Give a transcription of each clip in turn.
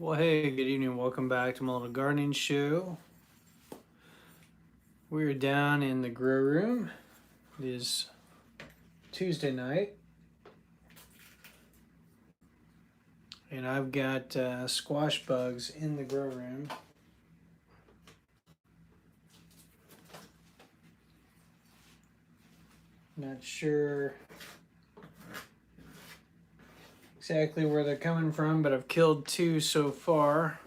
Well, hey, good evening. Welcome back to my little gardening show. We're down in the grow room. It is Tuesday night, and I've got squash bugs in the grow room. Not sure exactly where they're coming from, but I've killed two so far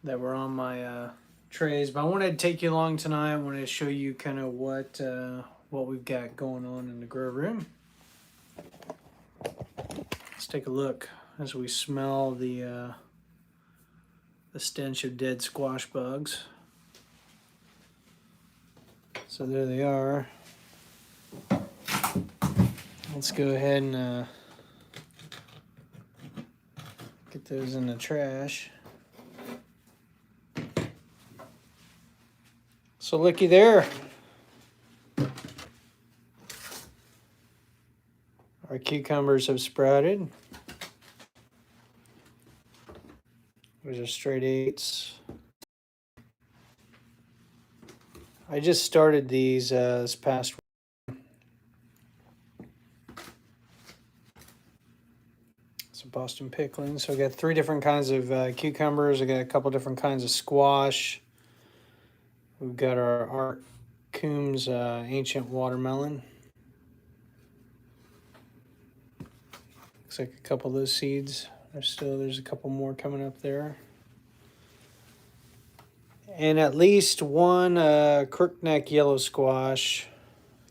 that were on my trays. But I wanted to take you along tonight. I wanted to show you kind of what we've got going on in the grow room. Let's take a look as we smell the stench of dead squash bugs. So there they are. Let's go ahead and get those in the trash. So looky there. Our cucumbers have sprouted. Those are straight 8s. I just started these this past week. It's a Boston pickling. So I got 3 different kinds of cucumbers. I got a couple different kinds of squash. We've got our Coombs ancient watermelon. Looks like a couple of those seeds. There's a couple more coming up there. And at least one crookneck yellow squash.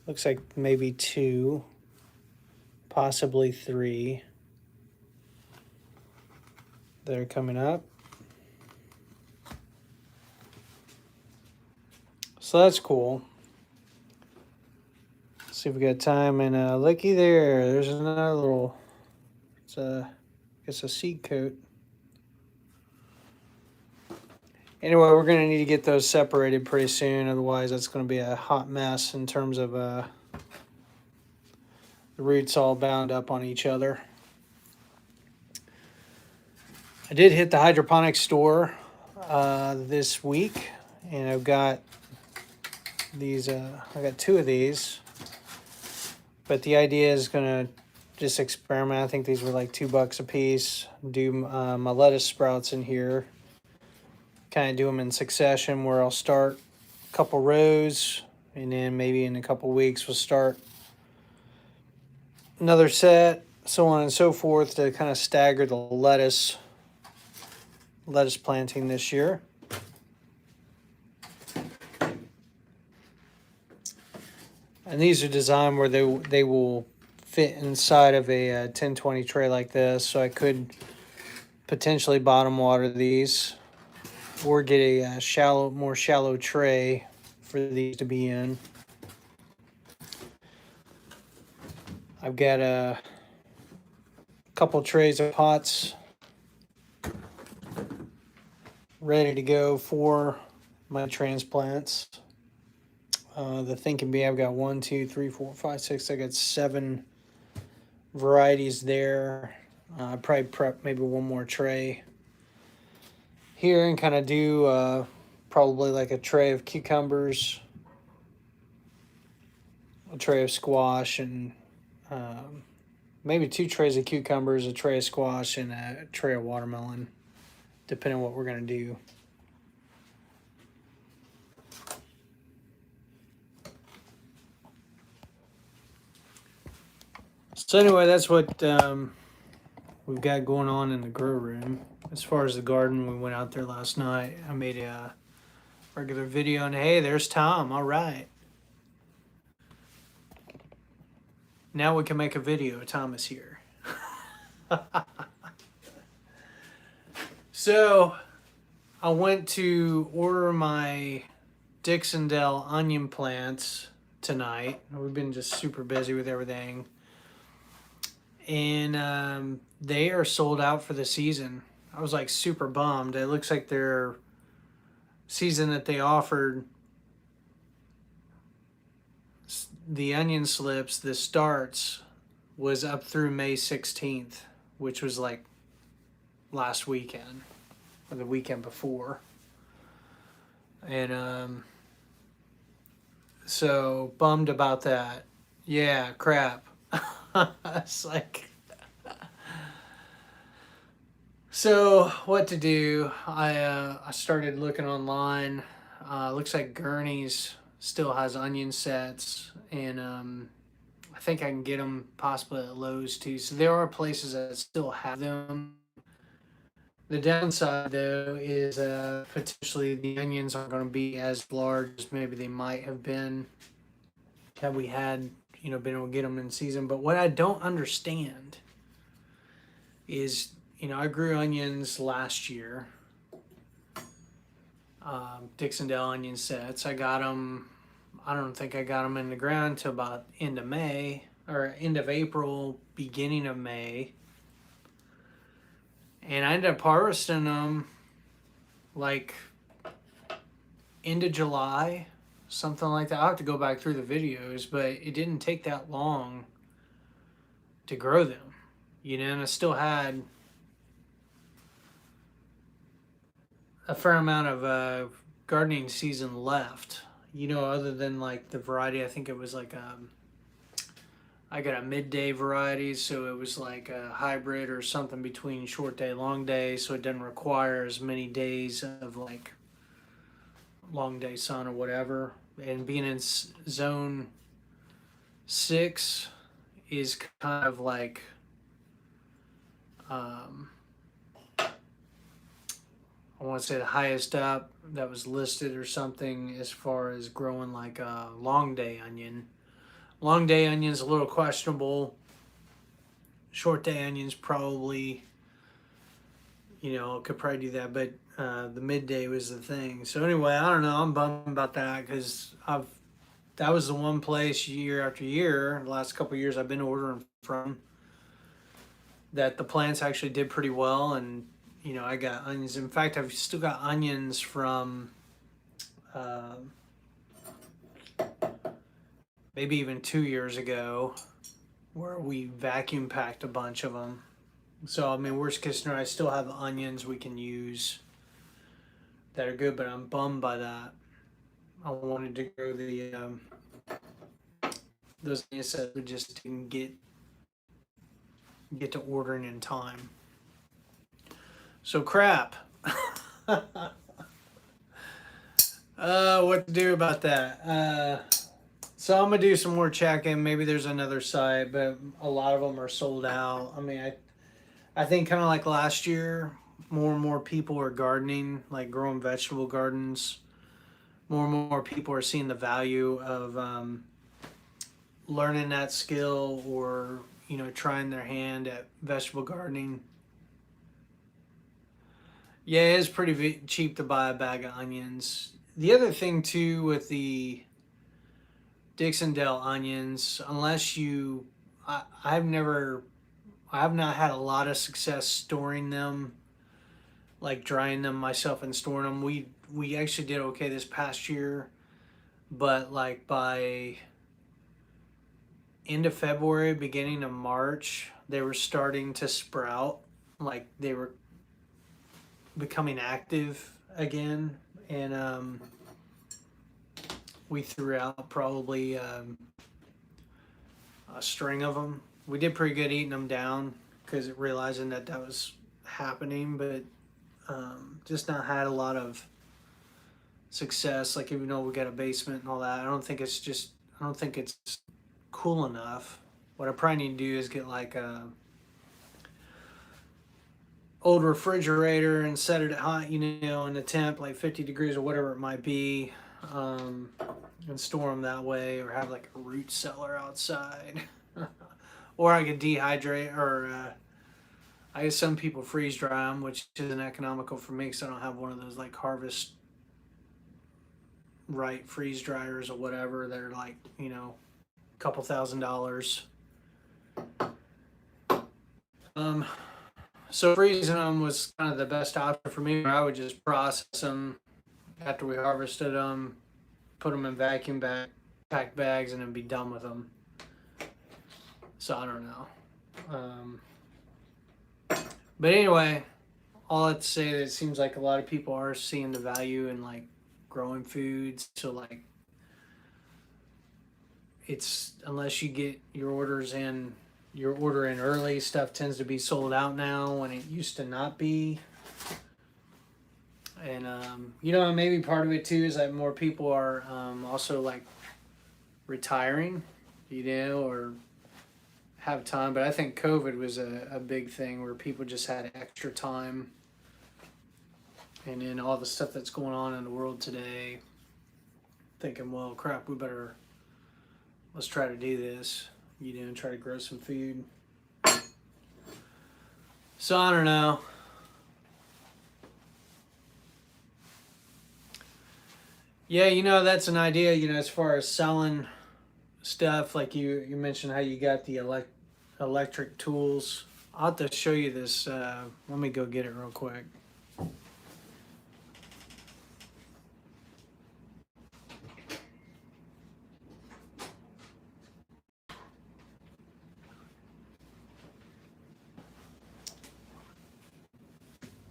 Looks like maybe 2, possibly 3 that are coming up. So that's cool. Let's see if we got time. And looky there, there's another little, it's I guess a seed coat. Anyway, we're going to need to get those separated pretty soon. Otherwise, that's going to be a hot mess in terms of the roots all bound up on each other. I did hit the hydroponics store this week, and I've got these. I got 2 of these, but the idea is going to just experiment. I think these were like $2 a piece. Do my lettuce sprouts in here. Kind of do them in succession, where I'll start a couple rows, and then maybe in a couple weeks we'll start another set, so on and so forth, to kind of stagger the lettuce planting this year. And these are designed where they will fit inside of a 10-20 tray like this, so I could potentially bottom water these, or get a more shallow tray for these to be in. I've got a couple trays of pots ready to go for my transplants. The thinking being, I've got 1, 2, 3, 4, 5, 6. I got 7 varieties there. I probably prep maybe one more tray here and kind of do probably like a tray of cucumbers, a tray of squash, and maybe 2 trays of cucumbers, a tray of squash, and a tray of watermelon, depending on what we're going to do. So anyway, that's what we've got going on in the grow room. As far as the garden, we went out there last night. I made a regular video, and hey, there's Tom. All right. Now we can make a video. Tom is here. So I went to order my Dixondale onion plants tonight. We've been just super busy with everything. And they are sold out for the season. I was like super bummed. It looks like their season that they offered, the onion slips, the starts, was up through May 16th, which was like last weekend or the weekend before. And so bummed about that. Yeah, crap. It's like, so what to do? I started looking online. Looks like Gurney's still has onion sets, and I think I can get them possibly at Lowe's too. So there are places that still have them. The downside, though, is potentially the onions aren't going to be as large as maybe they might have been had we had, been able to get them in season. But what I don't understand is, I grew onions last year, Dixondale onion sets. I got them, I don't think I got them in the ground until about end of May, or end of April, beginning of May. And I ended up harvesting them like end of July, something like that. I'll have to go back through the videos, but it didn't take that long to grow them, and I still had a fair amount of gardening season left, other than like the variety. I think it was like I got a midday variety, so it was like a hybrid or something between short day, long day, so it doesn't require as many days of like long day sun or whatever. And being in zone 6 is kind of like I want to say the highest up that was listed or something as far as growing like a long day onion. Long day onion's a little questionable. Short day onions probably, could probably do that, but the midday was the thing. So anyway, I don't know. I'm bummed about that because that was the one place year after year, the last couple of years I've been ordering from, that the plants actually did pretty well, and I got onions. In fact, I've still got onions from maybe even 2 years ago, where we vacuum packed a bunch of them. So I mean, worst case scenario, I still have onions we can use that are good, but I'm bummed by that. I wanted to grow the those onions that we just didn't get to ordering in time. So crap. What to do about that? So I'm gonna do some more checking. Maybe there's another site, but a lot of them are sold out. I mean, I think kind of like last year, more and more people are gardening, like growing vegetable gardens. More and more people are seeing the value of learning that skill, or trying their hand at vegetable gardening. Yeah, it is pretty cheap to buy a bag of onions. The other thing too with the Dixondale onions, unless I have not had a lot of success storing them, like drying them myself and storing them. We actually did okay this past year, but like by end of February, beginning of March, they were starting to sprout, like they were becoming active again, and we threw out probably a string of them. We did pretty good eating them down because realizing that was happening, but just not had a lot of success. Like, even though we got a basement and all that, I don't think it's cool enough. What I probably need to do is get like a old refrigerator and set it at hot, in the temp, like 50 degrees or whatever it might be, and store them that way, or have like a root cellar outside. Or I could dehydrate, or I guess some people freeze dry them, which isn't economical for me because I don't have one of those like Harvest Right freeze dryers or whatever that are like, a couple $1,000s. So freezing them was kind of the best option for me. I would just process them after we harvested them, put them in vacuum packed bags, and then be done with them. So I don't know. But anyway, all I have to say that it seems like a lot of people are seeing the value in like growing foods. So like it's unless you get your orders in, your order in early, stuff tends to be sold out now when it used to not be. And you know, maybe part of it too is that more people are also like retiring, you know, or have time. But I think COVID was a big thing where people just had extra time. And then all the stuff that's going on in the world today, thinking, well, crap, let's try to do this, you know, and try to grow some food. So I don't know. Yeah, you know, that's an idea, you know, as far as selling stuff, like you mentioned how you got the electric tools. I'll have to show you this. Let me go get it real quick.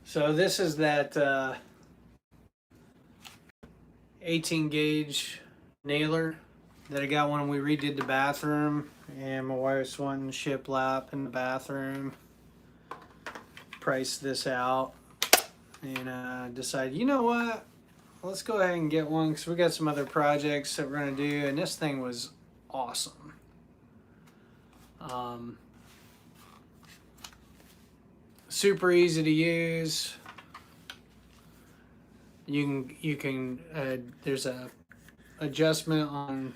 So this is that 18 gauge nailer that I got when we redid the bathroom, and my wife's wanting shiplap in the bathroom. Priced this out and decided, you know what, let's go ahead and get one because we got some other projects that we're gonna do, and this thing was awesome. Super easy to use. You can there's a adjustment on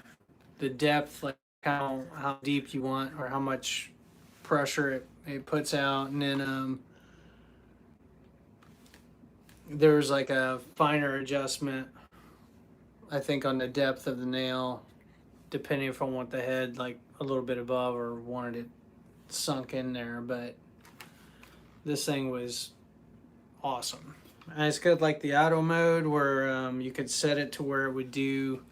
the depth, like how deep you want or how much pressure it puts out, and then there's like a finer adjustment, I think, on the depth of the nail, depending if I want the head like a little bit above or wanted it sunk in there. But this thing was awesome. And it's got like the auto mode where you could set it to where it would do,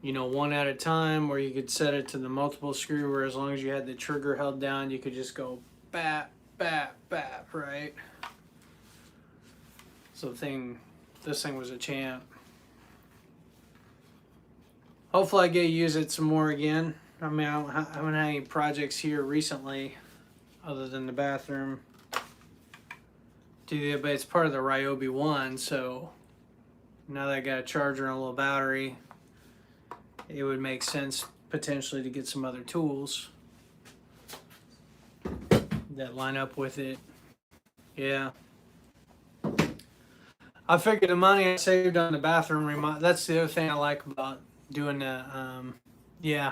you know, one at a time, or you could set it to the multiple screw where as long as you had the trigger held down, you could just go bap, bap, bap, right? So this thing was a champ. Hopefully I get to use it some more again. I mean, I haven't had any projects here recently other than the bathroom. But it's part of the Ryobi one, so now that I got a charger and a little battery, it would make sense potentially to get some other tools that line up with it. Yeah. I figured the money I saved on the bathroom remodel, that's the other thing I like about doing the, yeah.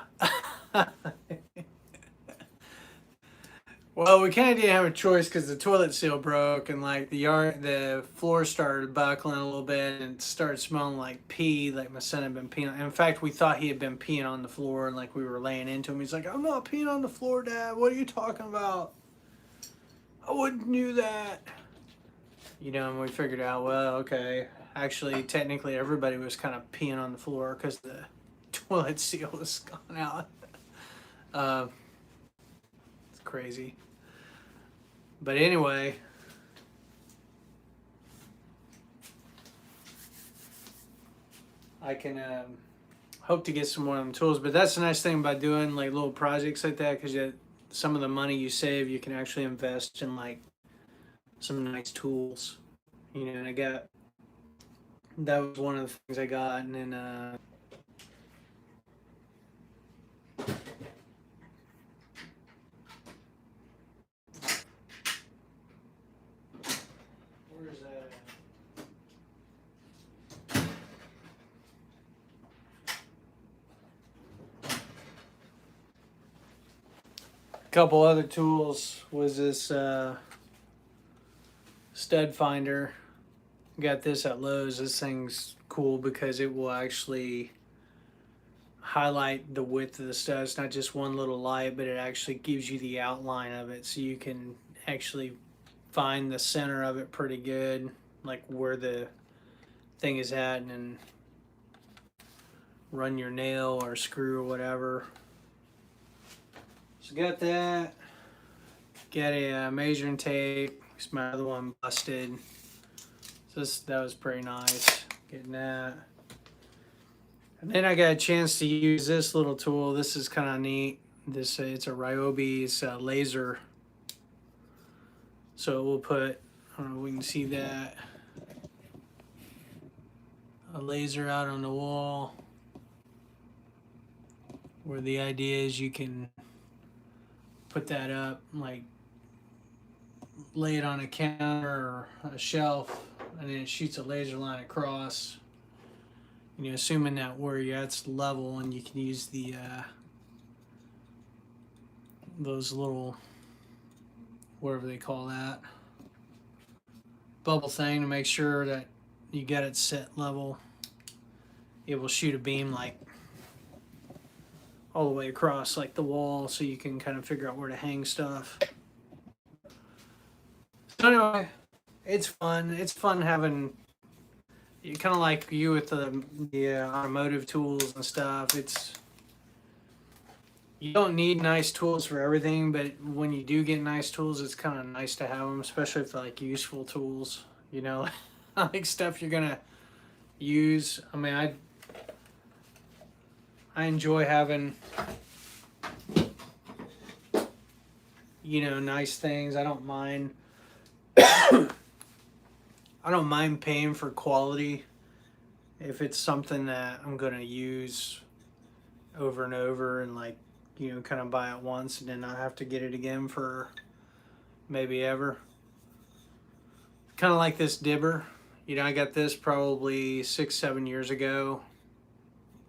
Well, we kind of didn't have a choice because the toilet seal broke and like the floor started buckling a little bit and it started smelling like pee, like my son had been peeing. In fact, we thought he had been peeing on the floor and like we were laying into him. He's like, "I'm not peeing on the floor, Dad. What are you talking about? I wouldn't do that." You know, and we figured out, well, okay, actually, technically, everybody was kind of peeing on the floor because the toilet seal was gone out. It's crazy. But anyway, I can hope to get some more of them tools. But that's the nice thing about doing like little projects like that, because some of the money you save, you can actually invest in like some nice tools. You know, and that was one of the things I got, and then where's that at? A couple other tools was this stud finder. Got this at Lowe's. This thing's cool because it will actually highlight the width of the stud. It's not just one little light, but it actually gives you the outline of it, so you can actually find the center of it pretty good, like where the thing is at, and then run your nail or screw or whatever. So got that. Got a measuring tape. because my other one busted. So that was pretty nice, getting that. And then I got a chance to use this little tool. This is kind of neat. It's a Ryobi's laser. So we'll put, I don't know if we can see that, a laser out on the wall, where the idea is you can put that up, like lay it on a counter or a shelf, and then it shoots a laser line across. And you're assuming that where you're at's level, and you can use the those little, whatever they call that, bubble thing, to make sure that you got it set level. It will shoot a beam like all the way across like the wall, so you can kind of figure out where to hang stuff. So anyway, it's fun. It's fun having, kind of like you with the automotive tools and stuff. You don't need nice tools for everything, but when you do get nice tools, it's kind of nice to have them, especially if they're like useful tools, you know, like stuff you're gonna use. I mean, I enjoy having, you know, nice things. I don't mind. I don't mind paying for quality if it's something that I'm gonna use over and over, and like, you know, kind of buy it once and then not have to get it again for maybe ever. Kind of like this dibber. You know, I got this probably 6-7 years ago,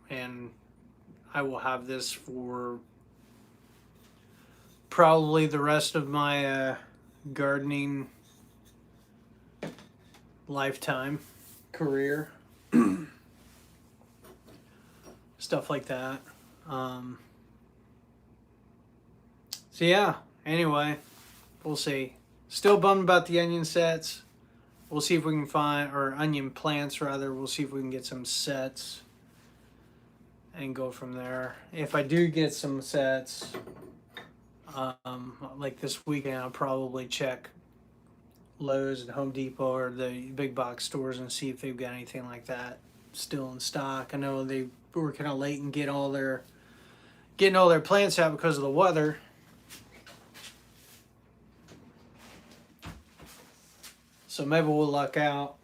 and I will have this for probably the rest of my gardening lifetime, career, stuff like that. So yeah, anyway, we'll see. Still bummed about the onion sets. We'll see if we can find, or onion plants rather, we'll see if we can get some sets and go from there. If I do get some sets, like this weekend, I'll probably check Lowe's and Home Depot or the big box stores and see if they've got anything like that still in stock. I know they were kind of late in getting all their plants out because of the weather. So maybe we'll luck out.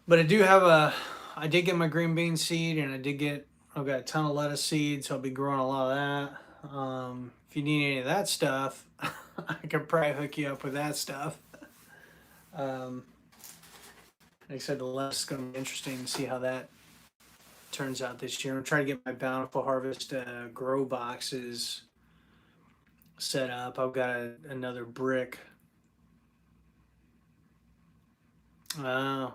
But I did get my green bean seed, and I've got a ton of lettuce seeds, so I'll be growing a lot of that. If you need any of that stuff, I could probably hook you up with that stuff. Like I said, the lettuce is going to be interesting to see how that turns out this year. I'm trying to get my Bountiful Harvest grow boxes set up. I've got another brick. Yeah,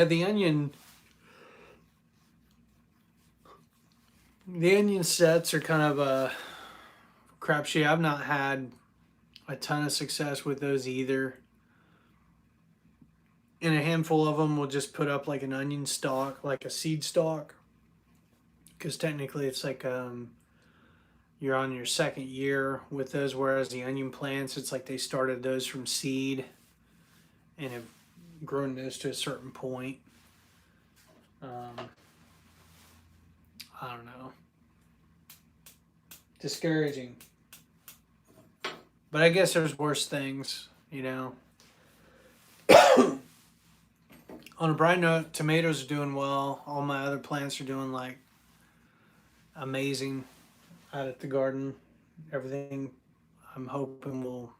the onion sets are kind of a crapshoot. I've not had a ton of success with those either. And a handful of them will just put up like an onion stalk, like a seed stalk, because technically it's like you're on your second year with those, whereas the onion plants, it's like they started those from seed and have grown those to a certain point. I don't know. Discouraging. But I guess there's worse things, you know. On a bright note, tomatoes are doing well. All my other plants are doing like amazing out at the garden. Everything I'm hoping will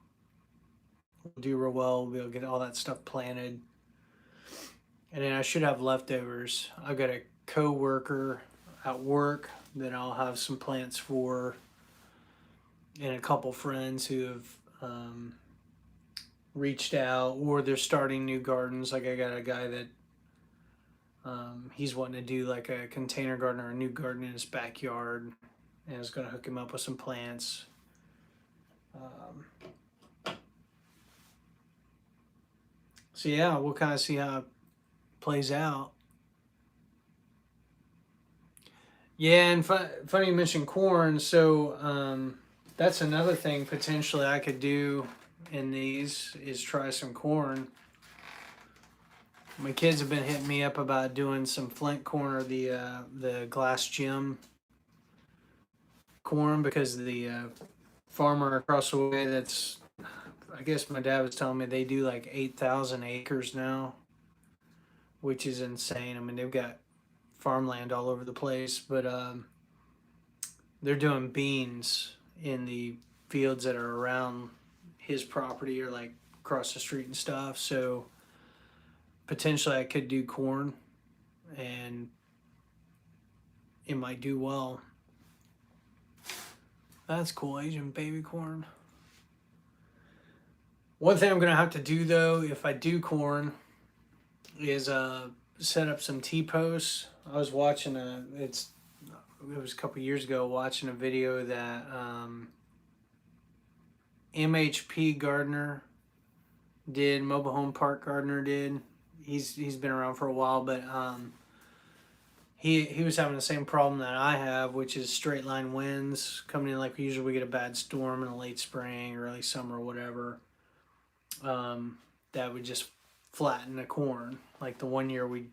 do real well. We'll be able to get all that stuff planted. And then I should have leftovers. I've got a co-worker at work that I'll have some plants for, and a couple friends who have reached out, or they're starting new gardens. Like I got a guy that he's wanting to do like a container garden or a new garden in his backyard, and I was going to hook him up with some plants. So yeah, we'll kind of see how it plays out. Yeah, and funny you mentioned corn. So That's another thing potentially I could do in these is try some corn. My kids have been hitting me up about doing some flint corn or the glass gym corn because the farmer across the way that's, I guess my dad was telling me they do like 8,000 acres now, which is insane. I mean, they've got farmland all over the place, but they're doing beans in the fields that are around his property or like across the street and stuff. So potentially I could do corn and it might do well. That's cool, Asian baby corn. One thing I'm gonna have to do though, if I do corn, is set up some T-posts. I was watching it was a couple years ago watching a video that MHP Gardner did, Mobile Home Park Gardner did. He's been around for a while, but he was having the same problem that I have, which is straight line winds coming in. Like usually we get a bad storm in the late spring or early summer or whatever. That would just flatten the corn. Like the one year we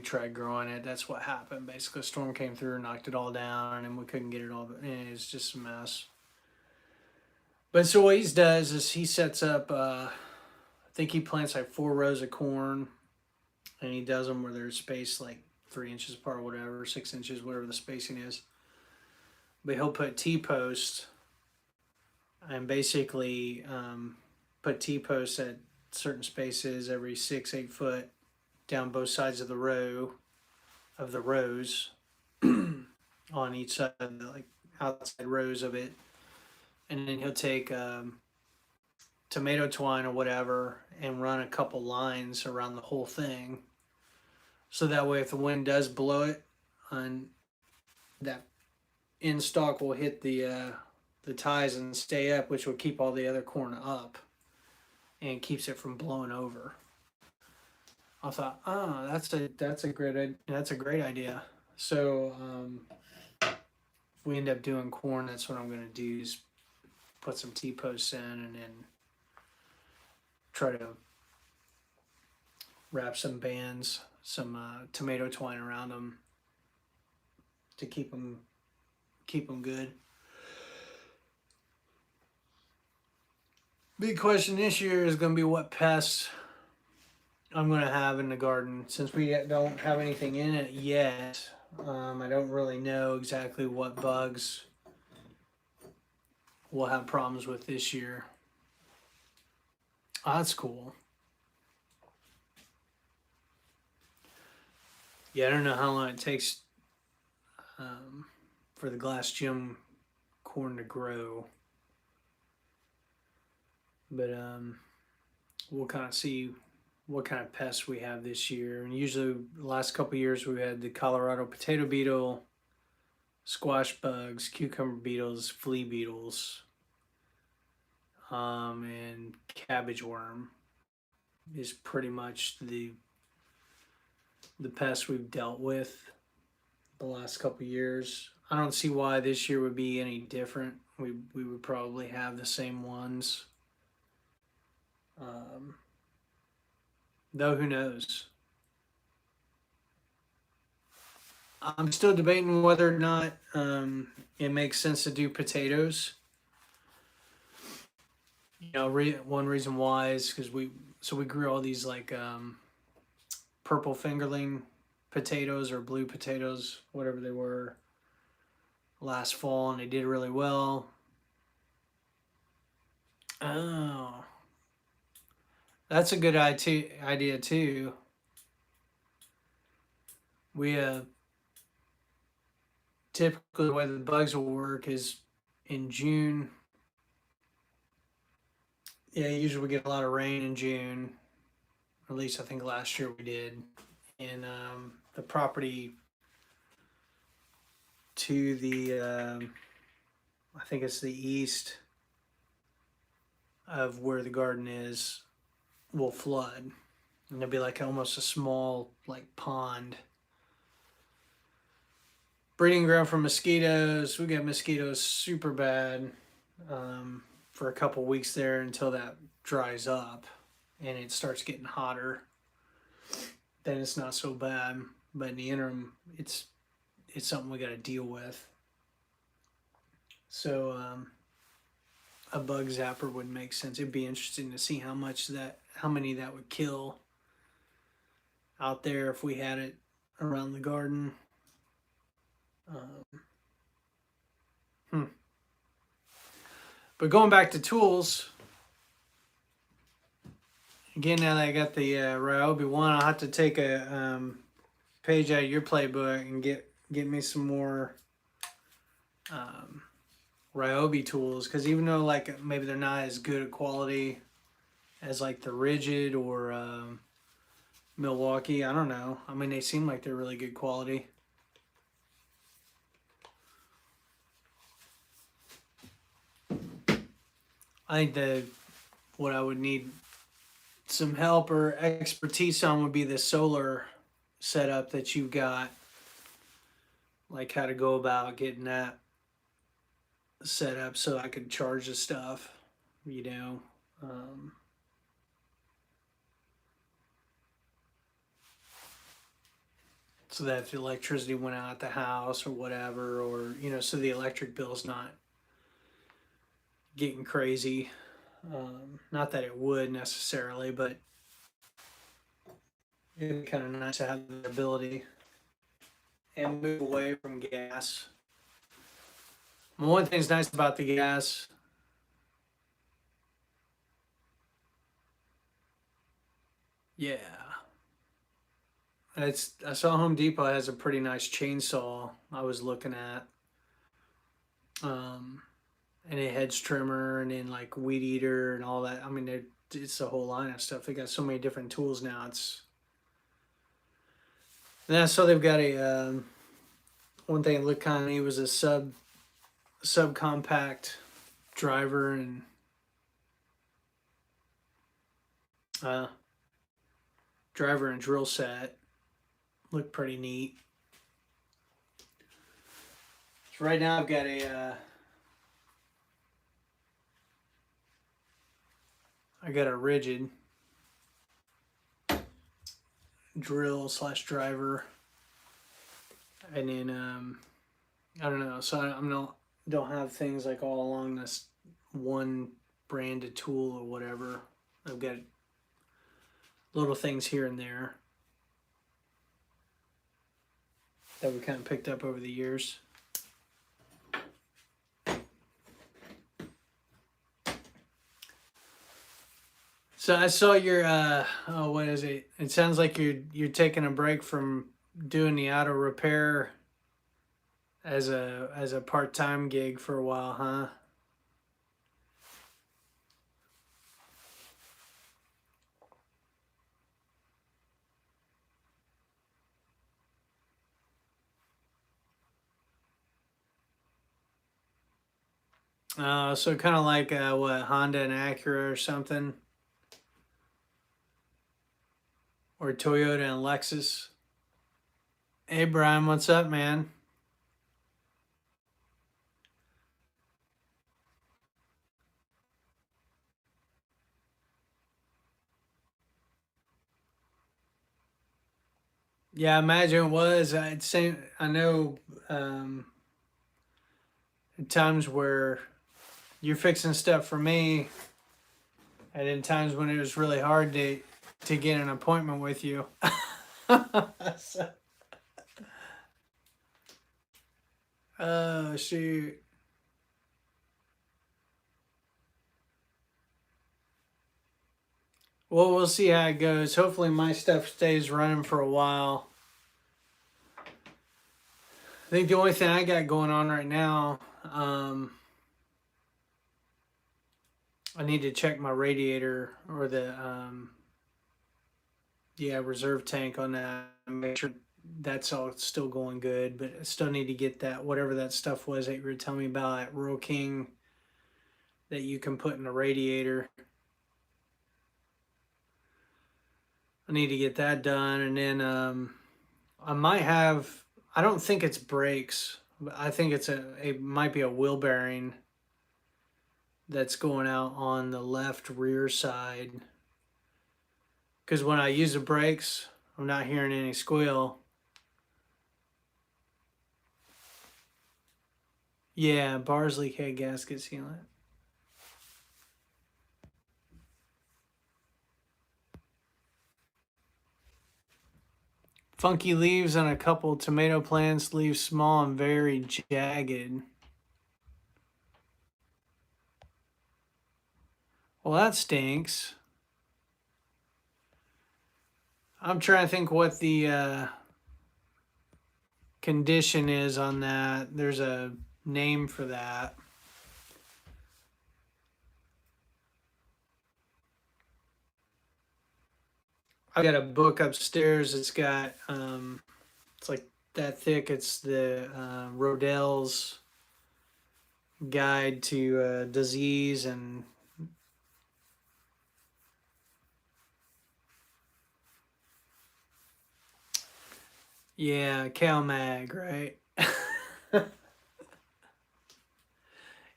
tried growing it, that's what happened. Basically, a storm came through and knocked it all down, and we couldn't get it all. And it's just a mess. But so what he does is he sets up. I think he plants like 4 rows of corn, and he does them where they're spaced like 3 inches apart, or whatever, 6 inches, whatever the spacing is. But he'll put T-posts and basically put T-posts at certain spaces every 6-8 foot down both sides of the rows on each side of the like outside rows of it, and then he'll take tomato twine or whatever and run a couple lines around the whole thing, so that way if the wind does blow it, on that end stalk will hit the ties and stay up, which will keep all the other corn up and keeps it from blowing over. I thought, oh, that's a great idea. So if we end up doing corn, that's what I'm going to do is put some T-posts in and then try to wrap some bands, some tomato twine around them to keep them good. Big question this year is going to be what pests I'm going to have in the garden. Since we don't have anything in it yet, I don't really know exactly what bugs we'll have problems with this year. Oh, that's cool. Yeah, I don't know how long it takes for the glass gym corn to grow. But we'll kind of see what kind of pests we have this year. And usually the last couple of years we had the Colorado potato beetle, squash bugs, cucumber beetles, flea beetles, and cabbage worm is pretty much the pests we've dealt with the last couple of years. I don't see why this year would be any different. We would probably have the same ones. Though who knows? I'm still debating whether or not it makes sense to do potatoes. You know, one reason why is because we grew all these like purple fingerling potatoes or blue potatoes, whatever they were, last fall, and they did really well. Oh, that's a good idea too. We typically the way the bugs will work is in June. Yeah, usually we get a lot of rain in June. At least I think last year we did. And the property to the I think it's the east of where the garden is will flood, and there'll be like almost a small like pond, breeding ground for mosquitoes. We got mosquitoes super bad, for a couple weeks there until that dries up and it starts getting hotter. Then it's not so bad. But in the interim, it's something we got to deal with. So a bug zapper would make sense. It'd be interesting to see how many that would kill out there if we had it around the garden. Hmm. But going back to tools, again, now that I got the Ryobi one, I'll have to take a page out of your playbook and get me some more Ryobi tools, because even though like maybe they're not as good a quality as like the Rigid or Milwaukee, I don't know. I mean, they seem like they're really good quality. I think what I would need some help or expertise on would be the solar setup that you've got, like how to go about getting that set up so I could charge the stuff, you know. So that if the electricity went out at the house or whatever, or, you know, so the electric bill's not getting crazy. Not that it would necessarily, but it'd be kind of nice to have the ability and move away from gas. Well, one thing's nice about the gas, yeah. I saw Home Depot has a pretty nice chainsaw I was looking at. And a hedge trimmer and then like weed eater and all that. I mean, it's a whole line of stuff. They got so many different tools now. And I saw they've got a one thing that looked kind of neat was a subcompact driver and drill set. Looked pretty neat. So right now I've got I got a Rigid drill / driver, and then I don't know. So don't have things like all along this one branded tool or whatever. I've got little things here and there that we kind of picked up over the years. So I saw your what is it? It sounds like you're taking a break from doing the auto repair as a part-time gig for a while, huh? So kind of like what, Honda and Acura or something, or Toyota and Lexus. Hey Brian, what's up, man? Yeah, I imagine it was. I'd say I know times where you're fixing stuff for me, and in times when it was really hard to get an appointment with you. So, oh shoot. Well, we'll see how it goes. Hopefully my stuff stays running for a while. I think the only thing I got going on right now, I need to check my radiator or the reserve tank on that and make sure that's all still going good. But I still need to get that, whatever that stuff was that you were telling me about at Rural King that you can put in the radiator. I need to get that done, and then I might have. I don't think it's brakes, but I think it might be a wheel bearing that's going out on the left rear side. Because when I use the brakes, I'm not hearing any squeal. Yeah, bars leak head gasket sealant. Funky leaves on a couple tomato plants, leaves small and very jagged. Well, that stinks. I'm trying to think what the condition is on that. There's a name for that. I got a book upstairs. It's got it's like that thick. It's the Rodell's Guide to Disease and yeah, Cal Mag, right?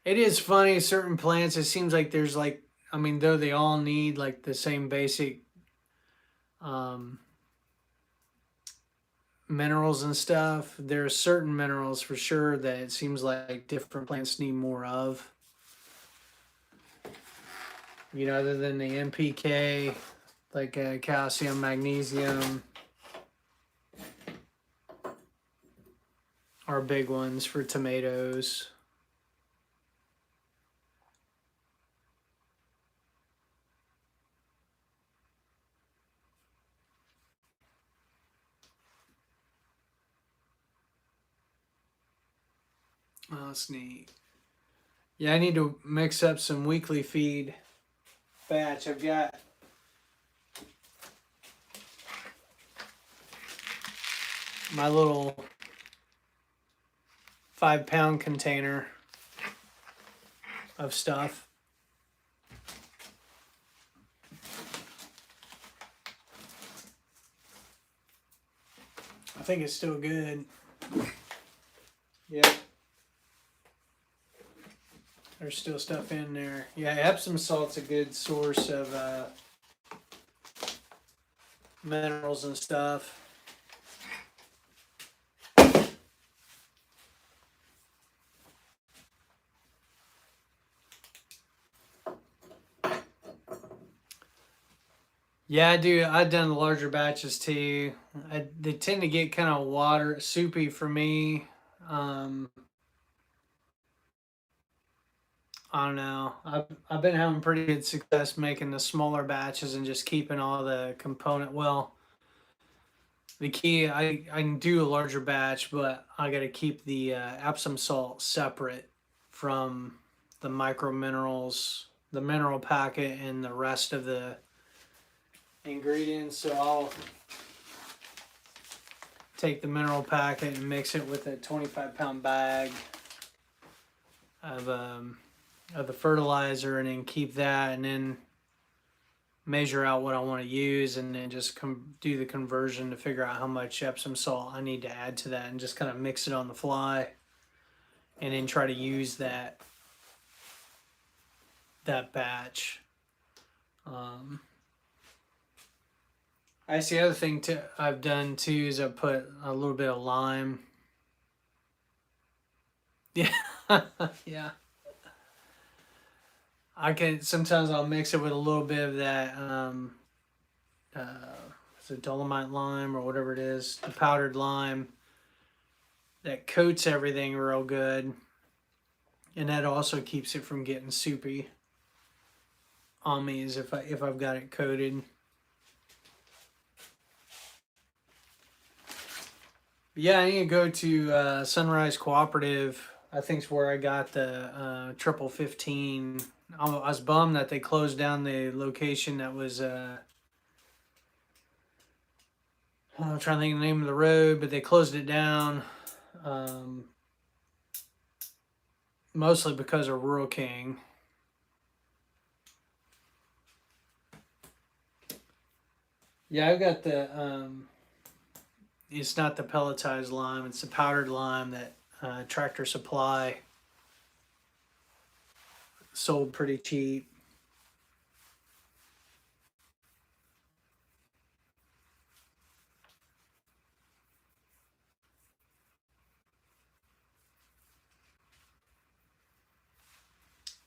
It is funny, certain plants, it seems like there's like, I mean, though they all need like the same basic um, minerals and stuff, there are certain minerals for sure that it seems like different plants need more of. You know, other than the NPK, like calcium, magnesium are big ones for tomatoes. Oh, that's neat. Yeah, I need to mix up some weekly feed batch. I've got my little 5-pound container of stuff. I think it's still good. Yep. There's still stuff in there. Yeah, Epsom salt's a good source of minerals and stuff. Yeah, I do. I've done larger batches too. They tend to get kind of water soupy for me. Um, I don't know. I've been having pretty good success making the smaller batches and just keeping all the component. Well, the key I can do a larger batch, but I got to keep the Epsom salt separate from the micro minerals, the mineral packet, and the rest of the ingredients. So I'll take the mineral packet and mix it with a 25-pound bag of the fertilizer, and then keep that, and then measure out what I want to use, and then just do the conversion to figure out how much Epsom salt I need to add to that, and just kind of mix it on the fly, and then try to use that batch. I see the other thing I've done too is I put a little bit of lime. Yeah, yeah. I can sometimes I'll mix it with a little bit of that is it dolomite lime or whatever it is, the powdered lime that coats everything real good, and that also keeps it from getting soupy on me as if I've got it coated. Yeah, I need to go to Sunrise Cooperative. I think it's where I got the triple 15. I was bummed that they closed down the location that was I'm trying to think of the name of the road, but they closed it down mostly because of Rural King. Yeah, I've got the it's not the pelletized lime, it's the powdered lime that Tractor Supply sold pretty cheap.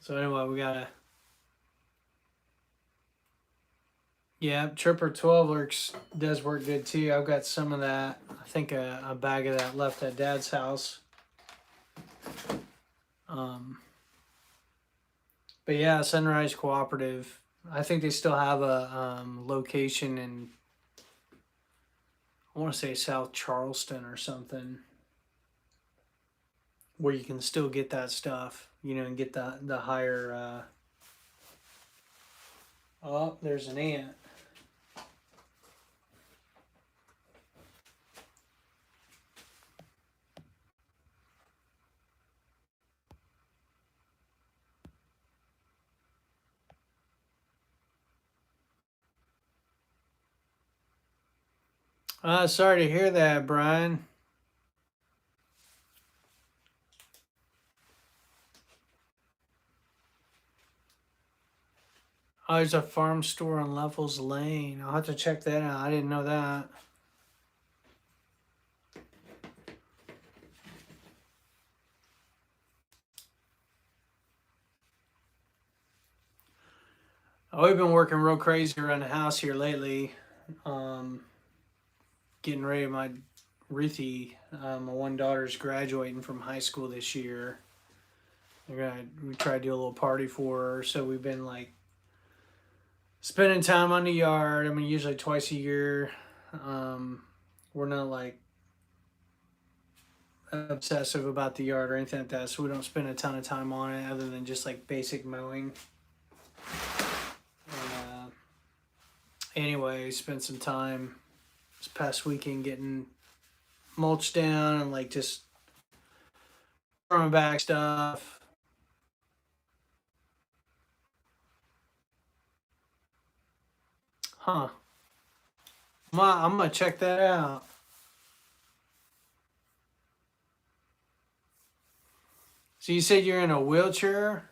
So anyway, we got a yeah, Tripper 12 does work good too. I've got some of that. I think a bag of that left at Dad's house. But yeah, Sunrise Cooperative. I think they still have a location in, I want to say South Charleston or something, where you can still get that stuff, and get the higher. Oh, there's an ant. Sorry to hear that, Brian. Oh, there's a farm store on Levels Lane. I'll have to check that out. I didn't know that. Oh, we've been working real crazy around the house here lately. Getting ready. My Ruthie, my one daughter's graduating from high school this year. We try to do a little party for her, so we've been like spending time on the yard. I mean, usually twice a year. We're not like obsessive about the yard or anything like that, so we don't spend a ton of time on it other than just like basic mowing. Anyway, spent some time this past weekend getting mulch down and like just throwing back stuff. Huh. I'm gonna check that out. So you said you're in a wheelchair?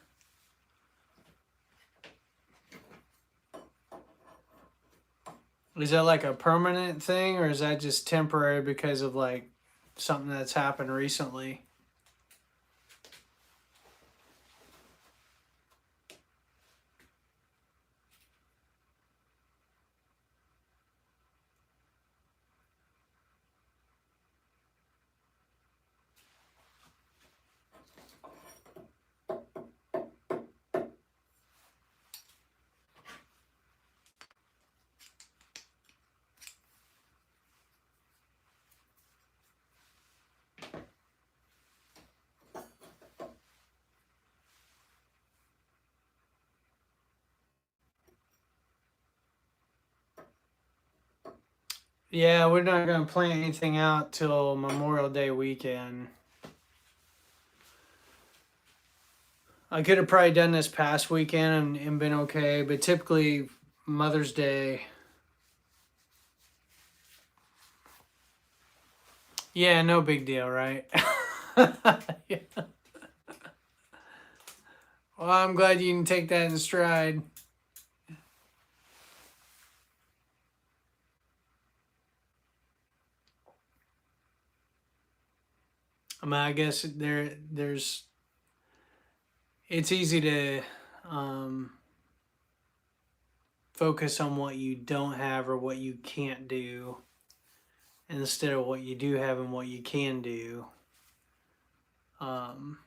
Is that like a permanent thing, or is that just temporary because of like something that's happened recently? Yeah, we're not gonna plant anything out till Memorial Day weekend. I could have probably done this past weekend and been okay, but typically Mother's Day. Yeah, no big deal, right? Yeah. Well, I'm glad you can take that in stride. I mean, I guess there's it's easy to focus on what you don't have or what you can't do instead of what you do have and what you can do. Um,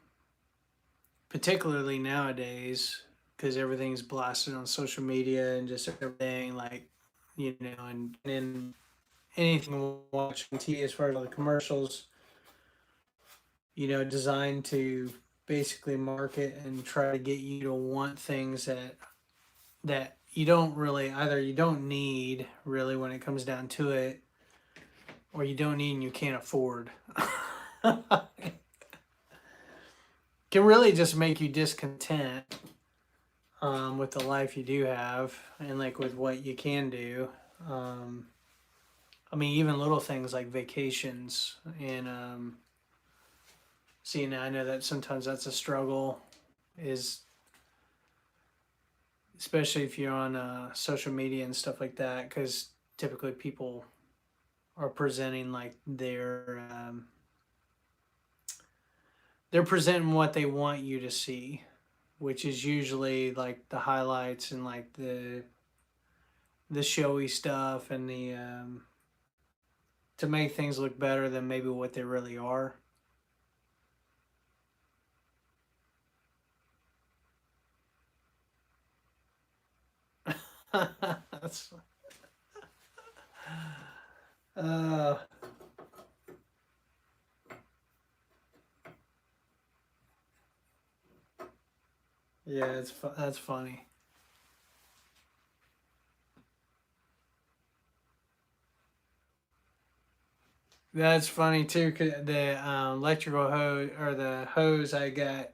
Particularly nowadays, because everything's blasted on social media and just everything like, and anything we watch on TV as far as all the commercials, designed to basically market and try to get you to want things that you don't really, either you don't need really when it comes down to it, or you don't need and you can't afford. Can really just make you discontent with the life you do have and like with what you can do. I mean, even little things like vacations and seeing. I know that sometimes that's a struggle. Is especially if you're on social media and stuff like that, because typically people are presenting like they're presenting what they want you to see, which is usually like the highlights and like the showy stuff and the to make things look better than maybe what they really are. That's, uh, yeah, that's funny. That's funny too. 'Cause the electrical hose or the hose I got,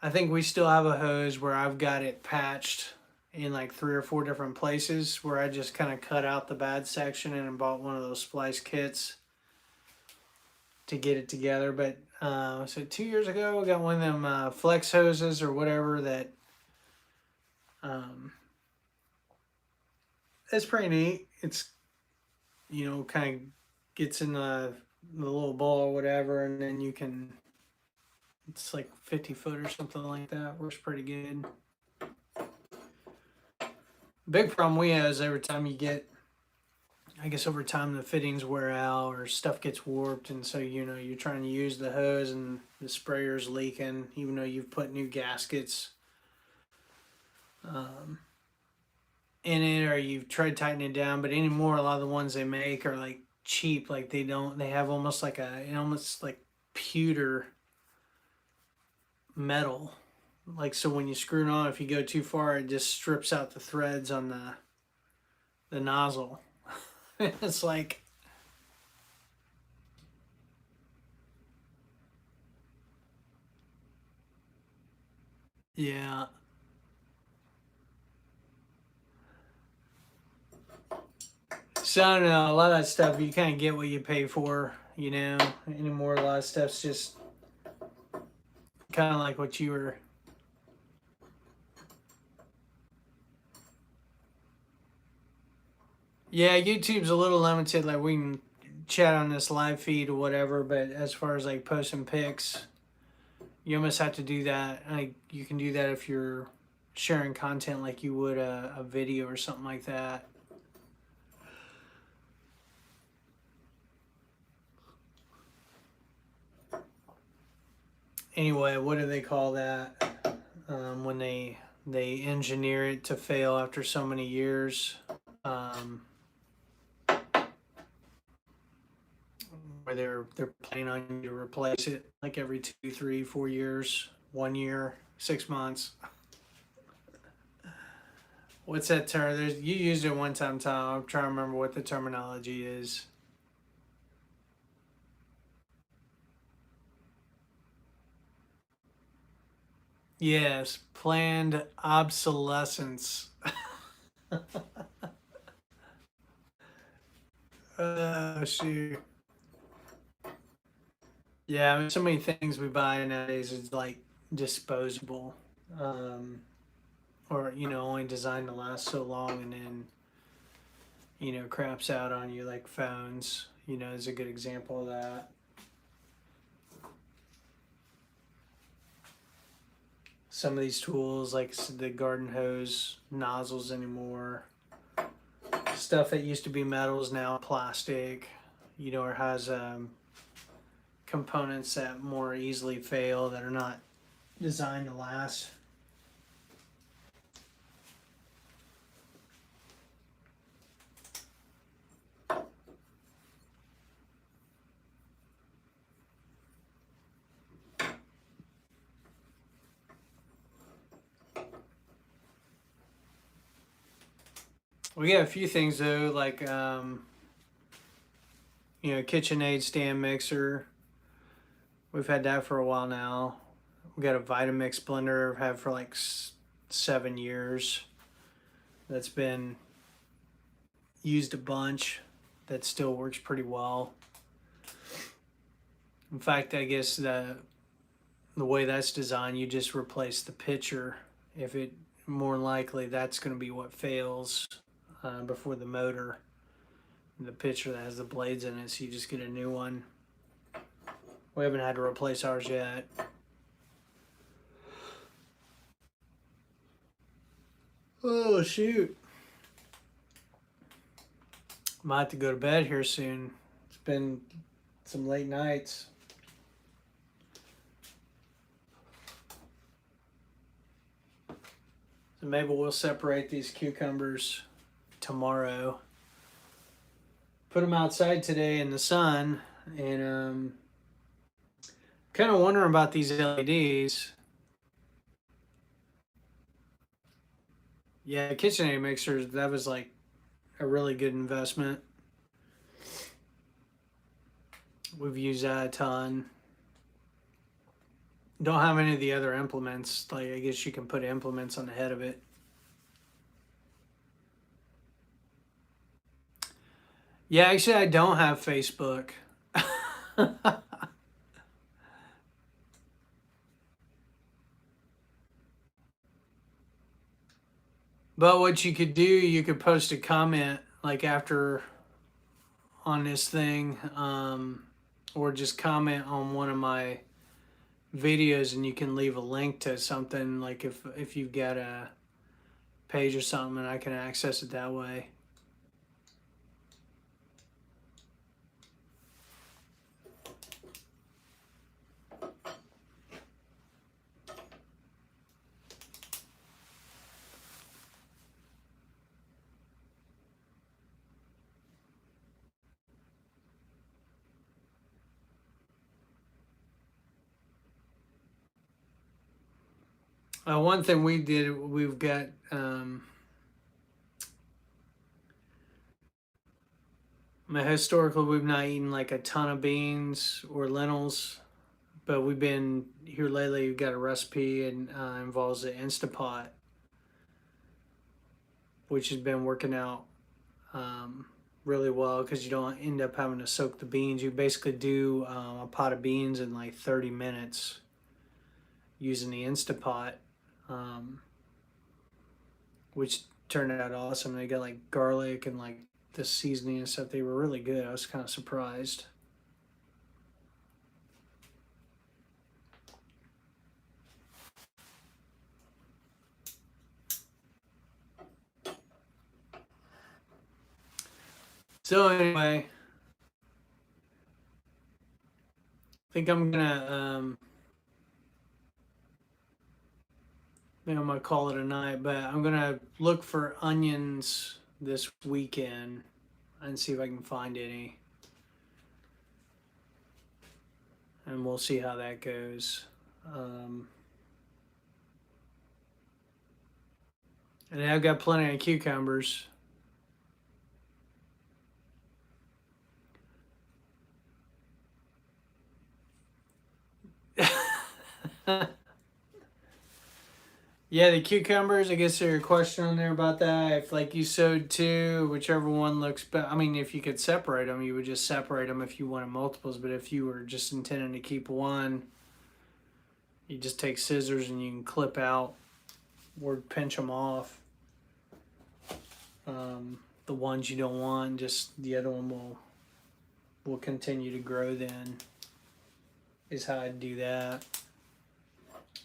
I think we still have a hose where I've got it patched in like 3 or 4 different places where I just kind of cut out the bad section and bought one of those splice kits to get it together. But so 2 years ago, I got one of them flex hoses or whatever that um, it's pretty neat. It's kind of gets in the little bowl or whatever, and then you can. It's like 50 foot or something like that. Works pretty good. Big problem we have is every time you get, I guess over time the fittings wear out or stuff gets warped, and so you're trying to use the hose and the sprayer's leaking, even though you've put new gaskets um, in it or you've tried tightening it down. But anymore, a lot of the ones they make are like cheap, like they have almost like almost like pewter metal. Like so when you screw it on, if you go too far, it just strips out the threads on the nozzle. It's like, yeah. So I don't know, a lot of that stuff you kind of get what you pay for, anymore. A lot of stuff's just kind of like what you were. Yeah, YouTube's a little limited. Like we can chat on this live feed or whatever, but as far as like posting pics, you almost have to do that. Like you can do that if you're sharing content like you would a video or something like that. Anyway, what do they call that when they engineer it to fail after so many years? Um, where they're planning on you to replace it like every 2, 3, 4 years, 1 year, 6 months. What's that term? You used it one time, Tom. I'm trying to remember what the terminology is. Yes, planned obsolescence. Shoot. Yeah, I mean, so many things we buy nowadays is like disposable, um, or only designed to last so long, and then craps out on you, like phones. Is a good example of that. Some of these tools, like the garden hose nozzles anymore, stuff that used to be metal is now plastic, or has components that more easily fail that are not designed to last. We got a few things though, like KitchenAid stand mixer. We've had that for a while now. We got a Vitamix blender I've had for like 7 years. That's been used a bunch. That still works pretty well. In fact, I guess the way that's designed, you just replace the pitcher if it more likely that's going to be what fails before the motor. The pitcher that has the blades in it, so you just get a new one. We haven't had to replace ours yet. Oh, shoot. Might have to go to bed here soon. It's been some late nights. So maybe we'll separate these cucumbers tomorrow. Put them outside today in the sun, and kind of wondering about these LEDs. Yeah, KitchenAid mixers, that was like a really good investment. We've used that a ton. Don't have any of the other implements. Like, I guess you can put implements on the head of it. Yeah, actually, I don't have Facebook. But what you could do, you could post a comment like after on this thing, or just comment on one of my videos, and you can leave a link to something, like if you've got a page or something, and I can access it that way. One thing we did, we've got historically we've not eaten like a ton of beans or lentils, but we've been here lately. We've got a recipe and involves the Instapot, which has been working out really well because you don't end up having to soak the beans. You basically do a pot of beans in like 30 minutes using the Instapot, which turned out awesome. They got like garlic and like the seasoning and stuff. They were really good. I was kind of surprised. So anyway, I think I'm gonna maybe I'm gonna call it a night, but I'm gonna look for onions this weekend and see if I can find any, and we'll see how that goes. And I've got plenty of cucumbers. Yeah, the cucumbers, I guess there's a question on there about that. If like you sewed two, whichever one looks better. I mean, if you could separate them, you would just separate them if you wanted multiples. But if you were just intending to keep one, you just take scissors and you can clip out or pinch them off. The ones you don't want, just the other one will continue to grow then, is how I'd do that.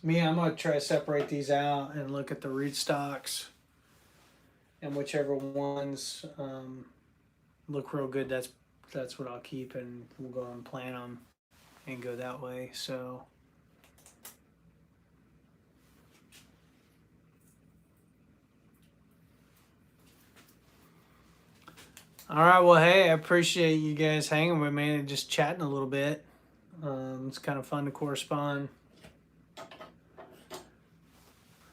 Me, I'm going to try to separate these out and look at the rootstocks, and whichever ones look real good, that's what I'll keep, and we'll go and plant them and go that way. So all right, well, hey, I appreciate you guys hanging with me and just chatting a little bit. It's kind of fun to correspond.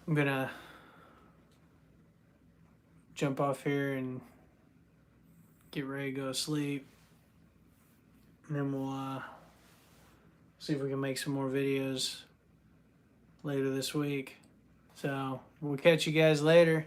I'm gonna jump off here and get ready to go to sleep, and then we'll see if we can make some more videos later this week. So we'll catch you guys later.